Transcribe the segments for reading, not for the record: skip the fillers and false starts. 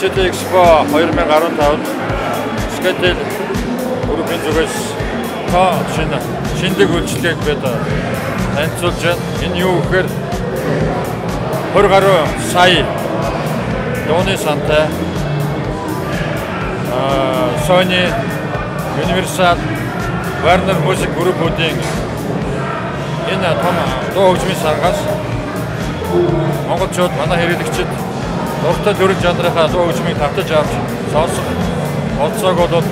City Expo 2015 Skatel группийн зүгээс шиндэг үйлчлэгийг бид танилцуулж байна. Энэ юу гэхээр 20 гаруй сая дууны сантай Sony, Universal, Warner Music группүүдийн энэ том дуу хөгжмийн саргаас монголчууд манай хэрэглэгчид дуртай төрөл жанрынхаа дуу хөгжмийг татаж авч сонсох онцлог бол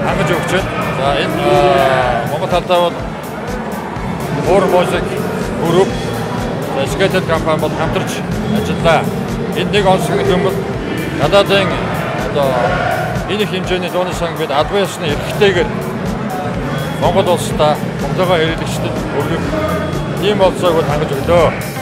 хангаж өгч байна. За энэ Монгол талдаа бол Warner Music групп Skatel компани бол хамтарч ажиллаа. Энэ нэг онцлог юм бол гадаадын энэ их хэмжээний дууны сан бид адвайсны эрхтэйгээр Монгол улстай Монголоо хэрэглэгчдэд өргөх ийм болцоог хангаж өглөө.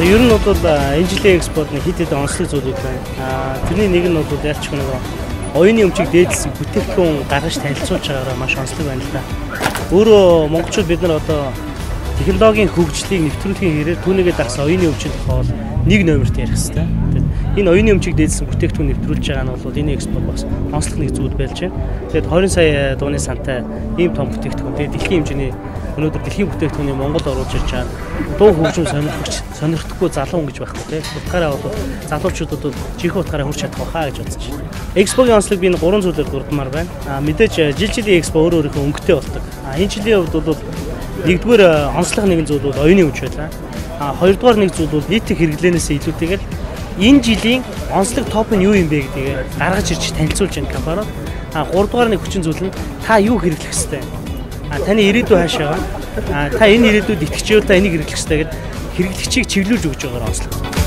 Ер нь бол энэ жилийн экспорт нэг хэд хэдэн онцлог зүйлүүд байна. Тэрний нэг нь бол ялч нэг оюуны өмчийг дээдлсэн бүтээгдэхүүн гаргаж танилцуулж байгаараа маш онцлог байна л да. Өөрөө монголчууд бид нар одоо технологийн хөгжлийг нэвтрүүлэхийн хэрээр түүнийгээ дагсан оюуны өмчийн тухай нэг номерт ярих хэрэгтэй. Энэ оюуны өмчийг дээдлсэн бүтээгдэхүүн нэвтрүүлж байгаа нь бол энэ экспорт бас онцлог нэг зүйл болж байна. Тэгээд 20 сая дууны сантай ийм том бүтээгдэхүүн тэгээд дэлхийн хэмжээний өнөөдөр дэлхийн бүтээгдэхүүнийг Монгол оруулж ирж байгаа дуу хөгжим сонирхдаггүй залуу хүн гэж байхгүй тийм. Утгаараа бол залуучуудад бол жинхэнэ утгаараа хүрч чадах байхаа гэж бодсон чинь. Экспогийн онцлог би 3 зүйлээр дурдмаар байна. Мэдээж жилийн экспо өөр өөрийнхөө өнгөтэй болдог. Энэ жилийн хувьд бол нэгдүгээр онцлог нэгэн зүйл бол оюуны өмч байлаа. Хоёрдугаар нэг зүйл бол нийт хэрэглэнээс илүүтэйгээр энэ жилийн онцлог топ нь юу юм бэ гэдгийг гаргаж ирж танилцуулж байгаа компаниуд. Гуравдугаар нэг хүчин зүйл нь та юу хэрэглэх ёстой. Таны ирээдүй хаашаа. Та энэ ирээдүйд итгэж та энийг хэрэглэх ёстой гэдэг хэрэглэгчийг чиглүүлж өгж байгаагаар онцлог.